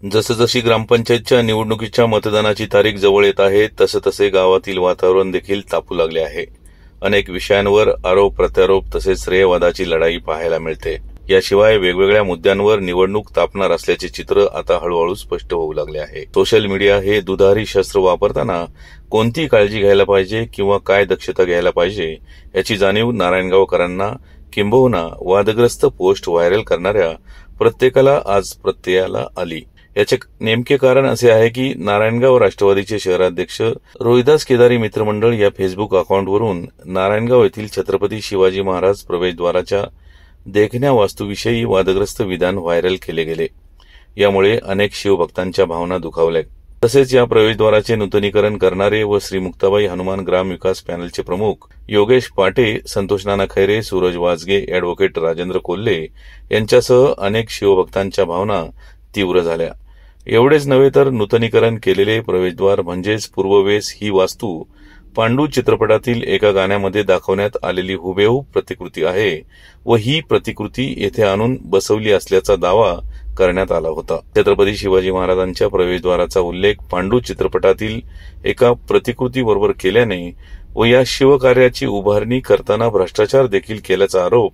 जसजशी ग्रामपंचायतच्या निवडणुकीच्या मतदानाची तारीख जवळ येत आहे तसे गावातील वातावरण देखील तापू लागले आहे। अनेक विषयांवर आरोप प्रत्यारोप तसेच श्रेयवादाची लढाई पाहायला मिळते। याशिवाय वेगवेगळ्या मुद्द्यांवर निवडणूक तापणार असल्याचे चित्र आता हळूहळू स्पष्ट होऊ लागले आहे। सोशल मीडिया हे दुधारी शस्त्र वापरताना कोणती काळजी घ्यायला पाहिजे किंवा काय दक्षता घ्यायला पाहिजे याची जाणीव नारायणगावकरांना किंबहुना वादग्रस्त पोस्ट व्हायरल करणाऱ्या प्रत्येकाला आज प्रत्ययाला आली। याचे नेमके कारण असे आहे की नारायणगाव राष्ट्रवादीचे शहराध्यक्ष रोहिदास केदारी मित्रमंडळ या फेसबुक अकाउंटवरून नारायणगाव येथील छत्रपती शिवाजी महाराज प्रवेशद्वाराच्या देखण्या वास्तूविषयी वादग्रस्त विधान व्हायरल केले गेले। यामुळे अनेक शिवभक्तांच्या भावना दुखावल्या। तसेच या प्रवेशद्वाराचे नूतनीकरण करणारे व श्री मुक्ताबाई हनुमान ग्राम विकास पॅनलचे प्रमुख योगेश पाटे, संतोष नाना खैरे, सूरज वाजगे, अॅडव्होकेट राजेंद्र कोल्हे यांच्यासह अनेक शिवभक्तांच्या भावना तीव्र झाल्या। एवढेच नव्हे तर नूतनीकरण केलेले प्रवेशद्वार म्हणजेच पूर्ववेस ही वास्तू पांडू चित्रपटातील एका गाण्यामध्ये दाखवण्यात आलेली हुबेहूब प्रतिकृती आहे व ही प्रतिकृती येथे आणून बसवली असल्याचा दावा करण्यात आला होता। छत्रपती शिवाजी महाराजांच्या प्रवेशद्वाराचा उल्लेख पांडू चित्रपटातील एका प्रतिकृतीबरोबर केल्याने व या शिवकार्याची उभारणी करताना भ्रष्टाचार देखील केल्याचा आरोप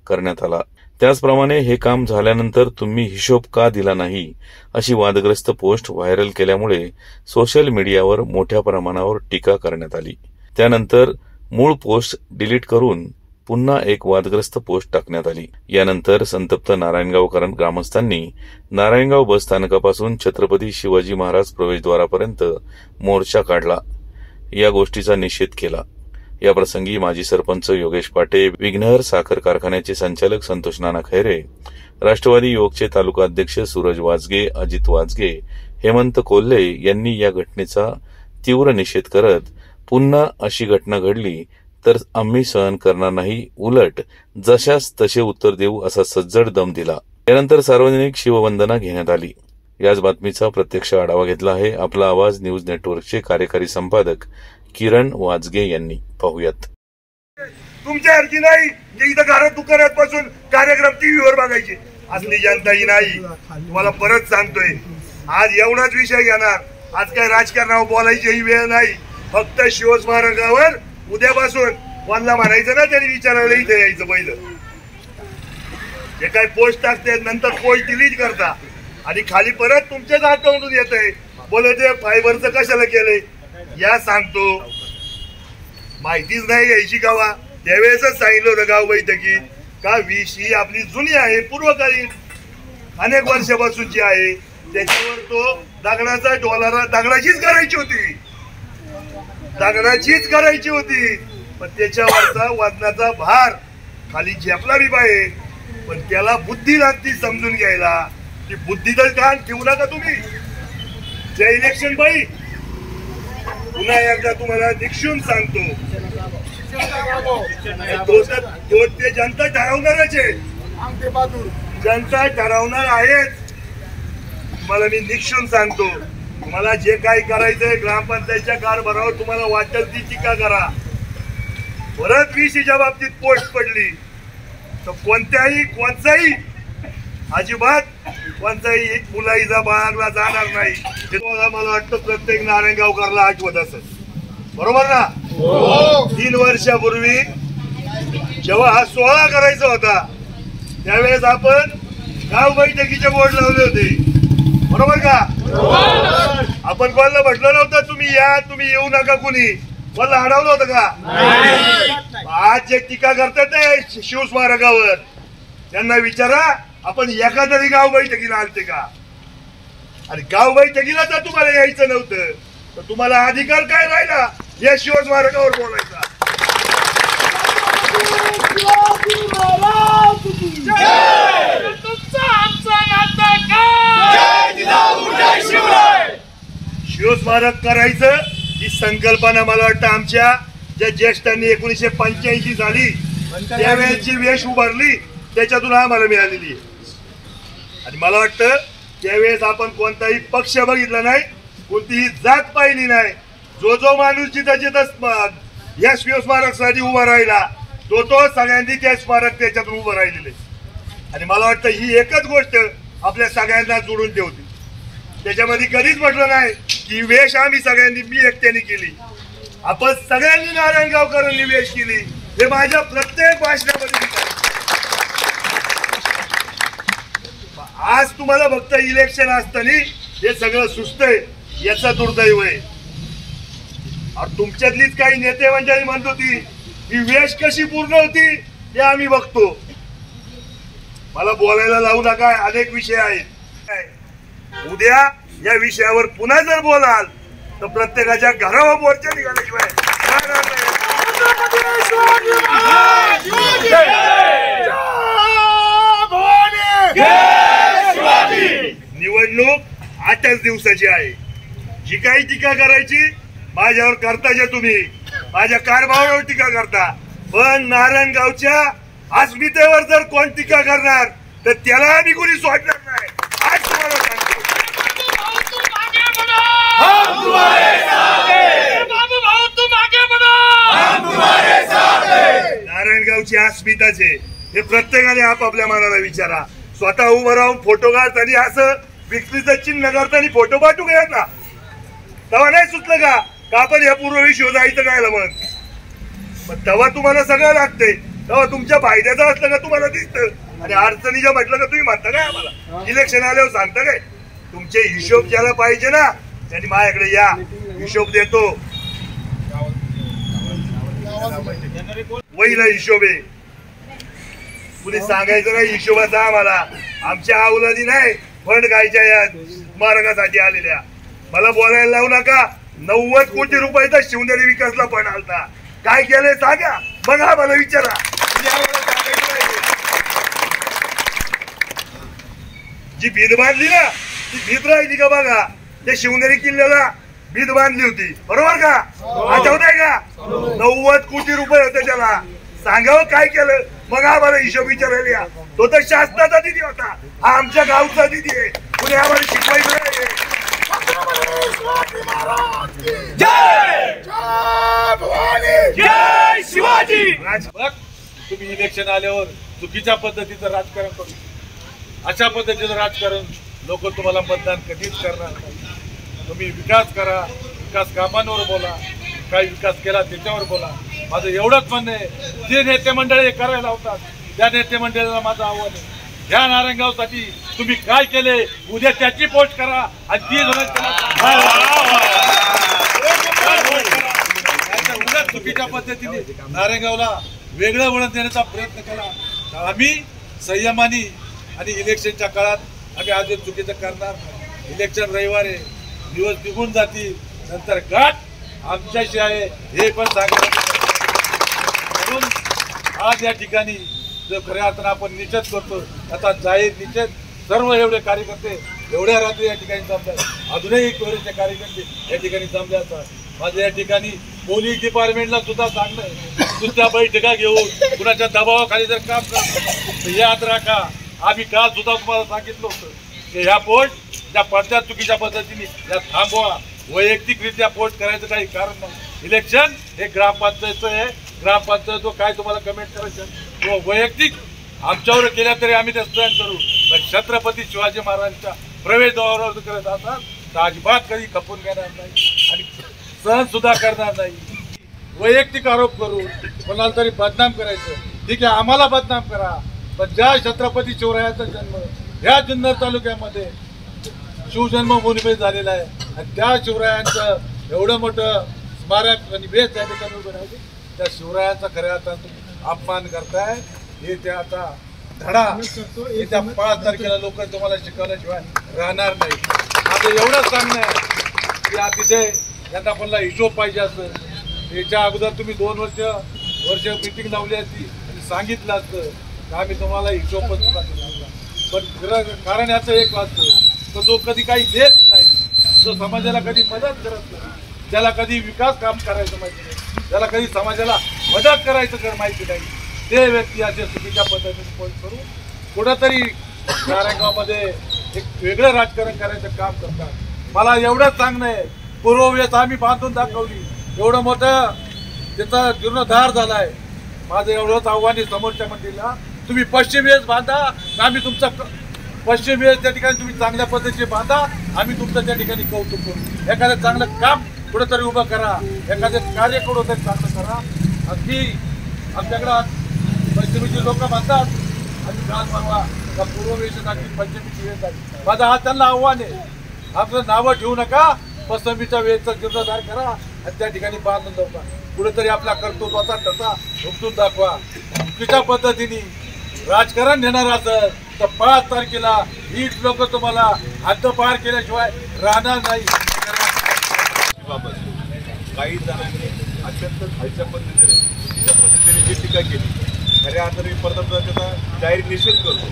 करण्यात आला। त्याचप्रमाणे हे काम झाल्यानंतर तुम्ही हिशोब का दिला नाही अशी वादग्रस्त पोस्ट व्हायरल केल्यामुळे सोशल मीडियावर मोठ्या प्रमाणावर टीका करण्यात आली। त्यानंतर मूळ पोस्ट डिलीट करून पुन्हा एक वादग्रस्त पोस्ट टाकण्यात आली। यानंतर संतप्त नारायणगावकर ग्रामस्थांनी नारायणगाव बस स्थानकापासून छत्रपती शिवाजी महाराज प्रवेशद्वारापर्यंत मोर्चा काढला, या गोष्टीचा निषेध केला। याप्रसंगी माजी सरपंच योगेश पाटे, विघ्नहर साखर कारखान्याचे संचालक संतोष नाना खैरे, राष्ट्रवादी युवकचे तालुका अध्यक्ष सूरज वाजगे, अजित वाजगे, हेमंत कोल्हे यांनी या घटनेचा तीव्र निषेध करत पुन्हा अशी घटना घडली तर आम्ही सहन करणार नाही, उलट जशास तसे उत्तर देऊ असा सज्जड दम दिला। यानंतर सार्वजनिक शिववंदना घेण्यात आली। याच बातमीचा प्रत्यक्ष आढावा घेतला आहे आपला आवाज न्यूज नेटवर्कचे कार्यकारी संपादक किरण वाजगे यांनी। पाहूयात। तुमच्या अर्धी नाही जे इथं घरात दुकानात पासून कार्यक्रम टीव्हीवर बघायचे असली जनता ही नाही। तुम्हाला परत सांगतोय, आज एवढाच विषय घेणार। आज काय राजकारणावर बोलायची ही वेळ नाही। फक्त शिवस्मारकावर उद्यापासून कोणाला म्हणायचं ना त्यांनी विचारायला इथे यायचं। पहिलं जे काय पोस्ट टाकते नंतर पोस्ट डिलीट करता आणि खाली परत तुमच्याच अकाउंटून येतंय बोलते फायबरचं कशाला केलंय या सांगतो। माहितीच नाही यायची गावा त्यावेळेसच सांगितलं होतं गाव बैठकीत का वीस ही आपली जुनी आहे, पूर्वकालीन अनेक वर्षापासूनची आहे। त्याच्यावर तो दगडाचा डॉलर दगडाचीच करायची होती पण त्याच्यावरचा वजनाचा भार खाली झेपला बी पाहिजे। पण त्याला बुद्धी लागती समजून घ्यायला। ती बुद्धी तर कान ठेवू नका तुम्ही। जे इलेक्शन बाई पुन्हा एकदा तुम्हाला निक्षून सांगतो, ते जनता ठरवणारच आहे, जनता ठरवणार आहेच। तुम्हाला मी निक्षून सांगतो, तुम्हाला जे काही करायचंय ग्रामपंचायतच्या कारभारावर तुम्हाला वाटेल ती टीका करा। परत वीसीच्या बाबतीत पोस्ट पडली तर कोणताही अजिबात कोणताही एक मुलाईचा बाळगला जाणार नाही। हे मला वाटतं प्रत्येक नारायणगावकरला आठवत असेल, बरोबर ना? 3 वर्षापूर्वी जेव्हा हा सोहळा करायचा होता त्यावेळेस आपण गाव बैठकीचे बोर्ड लावले होते, बरोबर का? आपण कोणाला म्हटलं नव्हतं तुम्ही या, तुम्ही येऊ नका, कुणी कोणाला अडवलं होतं का? आज जे टीका करतात ते शिवस्मारकावर त्यांना विचारा आपण एका तरी गाव बैठकीला आलते का? आणि गाव बैठकीला जर तुम्हाला यायचं नव्हतं तर तुम्हाला अधिकार काय राहिला या शिवस्मारकावर बोलायचा? शिवस्मारक करायचं ही संकल्पना मला वाटतं आमच्या ज्या ज्येष्ठांनी 1985 झाली त्यावेळेची वेश उभारली त्याच्यातून आम्हाला मिळालेली आहे। आणि मला वाटतं त्यावेळेस आपण कोणताही पक्ष बघितला नाही, कोणतीही जात पाहिली नाही। जो माणूस जिथं या शिवस्मारकासाठी उभा राहिला तो सगळ्यांनी त्या स्मारक त्याच्यातून उभं राहिलेले। आणि मला वाटतं ही एकच गोष्ट आपल्या सगळ्यांना जोडून ठेवते। त्याच्यामध्ये कधीच म्हटलं नाही की वेश आम्ही सगळ्यांनी मी एकट्याने केली. आपण सगळ्यांनी नारायणगावकरांनी वेश केली हे माझ्या प्रत्येक भाषणामध्ये. आज तुम्हाला फक्त इलेक्शन असताना हे सगळं सुचतंय याचा दुर्दैव आहे. तुमच्यातलीच काही नेते मंडळी म्हणत होती ही वेश कशी पूर्ण होती हे आम्ही बघतो. मला बोलायला लावू नका, अनेक विषय आहेत. उद्या या विषयावर पुन्हा जर बोलाल तर प्रत्येकाच्या घरावर मोर्चा निघाल्याशिवाय निवडणूक 8च दिवसाची आहे. जी काही टीका करायची माझ्यावर करताच्या तुम्ही, माझ्या कारभारावर टीका करता, पण नारायणगावच्या अस्मितेवर जर कोण टीका करणार तर त्याला आम्ही कोणी सोडणार नाही. आज तुम्हाला सांगतो नारायणगावची अस्मिताचे हे प्रत्येकाने आपापल्या मनाला विचारा. स्वतः उभं राहून फोटो काढताना असं विक्रीचं चिन्ह करताना फोटो पाठवू घ्या ना, तेव्हा नाही सुचलं का आपण या पूर्वी शोधायचं काय मग तेव्हा तुम्हाला सगळं लागतंय. तेव्हा तुमच्या फायद्याचं असलं का तुम्हाला दिसतं आणि अडचणीचं म्हटलं का तुम्ही म्हणता काय आम्हाला इलेक्शन आल्यावर सांगता काय. तुमचे हिशोब ज्याला पाहिजे ना त्यांनी माझ्याकडे या, हिशोब देतो. वहीला हिशोब आहे, कुणी सांगायचं नाही हिशोबाचा आम्हाला. आमच्या अवलादी नाही फंड गायच्या या मार्गासाठी आलेल्या. मला बोलायला लावू नका. 90 कोटी रुपयाचा शिवनेरी विकासला फंड आलता, काय केलंय सांगा, मग आम्हाला विचारा. जी भीत बांधली ना ती भीत राहिली का बघा. त्या शिवनेरी किल्ल्याला भीत बांधली होती बरोबर का, आठवत का. 90 कोटी रुपये होते त्याला, सांगावं काय केलं मग आम्हाला हिशोब विचारायला. तो तर शासनाचा निधी होता, हा आमच्या गावचा निधी आहे. कुणी आम्हाला शिकवायचं नाही. जय शिवाजी. तुम्ही इलेक्शन आल्यावर चुकीच्या पद्धतीचं राजकारण करू, अशा पद्धतीचं राजकारण लोक तुम्हाला मतदान कधीच करणार नाही. तुम्ही विकास करा, विकास कामांवर बोला, काय विकास केला त्याच्यावर बोला. माझं एवढंच म्हणणं आहे, जे नेते मंडळी करायला होतात त्या नेते मंडळीला माझं आव्हान आहे, ह्या नारायणगावसाठी तुम्ही काय केले उद्या त्याची पोस्ट करा आणि ती उद्या चुकीच्या पद्धतीने नारायणगावला वेगळं वळण देण्याचा प्रयत्न केला. आम्ही संयमानी आणि इलेक्शनच्या काळात आम्ही आज चुकीचं करणार. इलेक्शन रविवार आहे, दिवस निघून जातील, नंतर गाठ आमच्याशी आहे हे पण सांगायचं. म्हणून आज या ठिकाणी जो खऱ्या अर्थानं आपण निषेध करतो, आता जाहीर निषेध सर्व एवढे कार्यकर्ते एवढ्या रात्री या ठिकाणी जमतात, अजूनही काँग्रेसचे कार्यकर्ते या ठिकाणी जमले असतात. माझं या ठिकाणी पोलीस डिपार्टमेंटला सुद्धा सांगणं, दुसऱ्या बैठका घेऊन कुणाच्या दबावाखाली जर काम करतो तर याद राखा, आम्ही काल सुद्धा तुम्हाला सांगितलं होतं की ह्या पोस्ट ज्या पडत्या चुकीच्या पद्धतीने या थांबवा. वैयक्तिकरित्या पोस्ट करायचं काही कारण नाही. इलेक्शन हे ग्रामपंचायतचं आहे, ग्रामपंचायत काय तुम्हाला कमेंट करायचं तो वैयक्तिक आमच्यावर केल्या तरी आम्ही ते सहन करू. पण छत्रपती शिवाजी महाराजांच्या प्रवेशद्वारावर करत असाल तर अजिबात कधी खपून घेणार नाही आणि सहन सुद्धा करणार नाही. वैयक्तिक आरोप करून कोणाला तरी बदनाम करायचं, ठीक आहे आम्हाला बदनाम करा, पण ज्या छत्रपती शिवरायांचा जन्म ह्या जुन्नर तालुक्यामध्ये शिवजन्मभूमीमध्ये झालेला आहे आणि त्या शिवरायांचं एवढं मोठं स्मारक आणि बेस त्या ठिकाणी उभं राहिले, त्या शिवरायांचा खऱ्या अर्थानं अपमान करताय. हे ते आता धडा येत्या 5 तारखेला लोक तुम्हाला शिकवल्याशिवाय राहणार नाही. माझं एवढंच सांगणं आहे की अतिशय यांना कोणाला हिशोब पाहिजे असतं त्याच्या अगोदर तुम्ही 2 वर्ष मीटिंग लावली असती आणि सांगितलं असतं तर आम्ही तुम्हाला हिशोब पण सुद्धा दिला. पण कारण याचं एक वाचतं तर जो कधी काही देत नाही, जो समाजाला कधी मदत करत नाही, ज्याला कधी विकास काम करायचं माहिती नाही, ज्याला कधी समाजाला मदत करायचं माहिती नाही, ते व्यक्ती असे चुकीच्या पद्धतीने पोस्ट करून कुठंतरी नारायणगावमध्ये एक वेगळं राजकारण करायचं काम करतात. मला एवढंच सांगणं आहे, पूर्ववेस आम्ही बांधून दाखवली, एवढं मोठं त्याचा जीर्णोद्धार झालाय. माझं एवढंच आव्हान आहे समोरच्या मंडळीला, तुम्ही पश्चिम वेस बांधा, आम्ही तुमचा पश्चिम वेस त्या ठिकाणी तुम्ही चांगल्या पद्धतीने बांधा आम्ही तुमचं त्या ठिकाणी कौतुक करू. एखादं चांगलं काम कुठेतरी उभं करा, एखादं कार्य कुठेतरी चांगलं करा. अगदी आमच्याकडं पश्चिमेची लोक म्हणतात आणि काल परवा का पूर्व वेशासाठी पंचमीची वेळ झाली. माझं हा त्यांना आव्हान आहे, आपलं नावं ठेवू नका, पश्चिमीच्या वेळेचा जीर्णोद्धार करा आणि त्या ठिकाणी बांधून दाखवा. कुठेतरी आपला कर्तृत्वाचा ठसा उमटून दाखवा. चुकीच्या पद्धतीने राजकारण नेणार असेल तर 5 तारखेला ही लोक तुम्हाला हद्दपार केल्याशिवाय राहणार नाही. काही जणांनी अत्यंत खालच्या पद्धतीने जी टीका केली, खऱ्या अर्थाने परत त्याचा जाहीर निषेध करतो.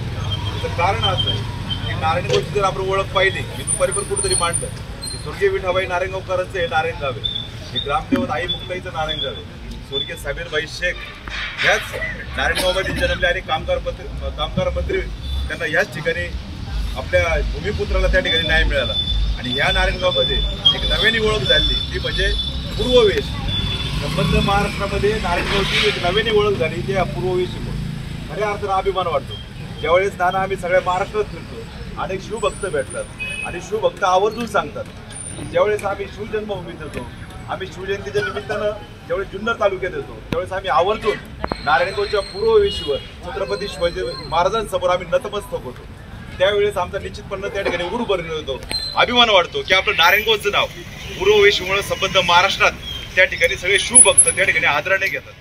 त्याचं कारण असं आहे की नारायणगावची जर आपण ओळख पाहिली, मी दुपारी पण कुठेतरी मांडलं की स्वर्गीय विठाबाई नारायणगावकरांचं हे नारायणगाव आहे, हे ग्रामदेवत आई मुक्ताईचं नारायणगाव आहे. स्वर्गीय साबीरबाई शेख ह्याच नारायणगावमध्ये जन्मले आणि कामगार मंत्री त्यांना ह्याच ठिकाणी आपल्या भूमिपुत्राला त्या ठिकाणी न्याय मिळाला. आणि ह्या नारायणगावमध्ये एक नव्याने ओळख झाली, ती म्हणजे पूर्ववेश. संबंध महाराष्ट्रामध्ये नारायणगावची एक नव्याने ओळख झाली, ती पूर्ववेशीमुळे. खऱ्या अर्थानं अभिमान वाटतो. ज्यावेळेस नाना आम्ही सगळ्या महाराष्ट्रात फिरतो, अनेक शिवभक्त भेटतात आणि शिवभक्त आवर्जून सांगतात की ज्यावेळेस आम्ही शिवजन्मभूमीत येतो, आम्ही शिवजयंतीच्या निमित्तानं ज्यावेळेस जुन्नर तालुक्यात येतो, त्यावेळेस आम्ही आवर्जून नारायणगावच्या पूर्ववेशीवर छत्रपती शिवाजी महाराजांसमोर आम्ही नतमस्तक होतो. त्यावेळेस आमचा निश्चितपणे त्या ठिकाणी गुरुपर्यंत होतो. अभिमान वाटतो की आपलं नारायणगावचं नाव पूर्ववेशीमुळे संबंध महाराष्ट्रात त्या ठिकाणी सगळे शिवभक्त त्या ठिकाणी आदराने घेतात.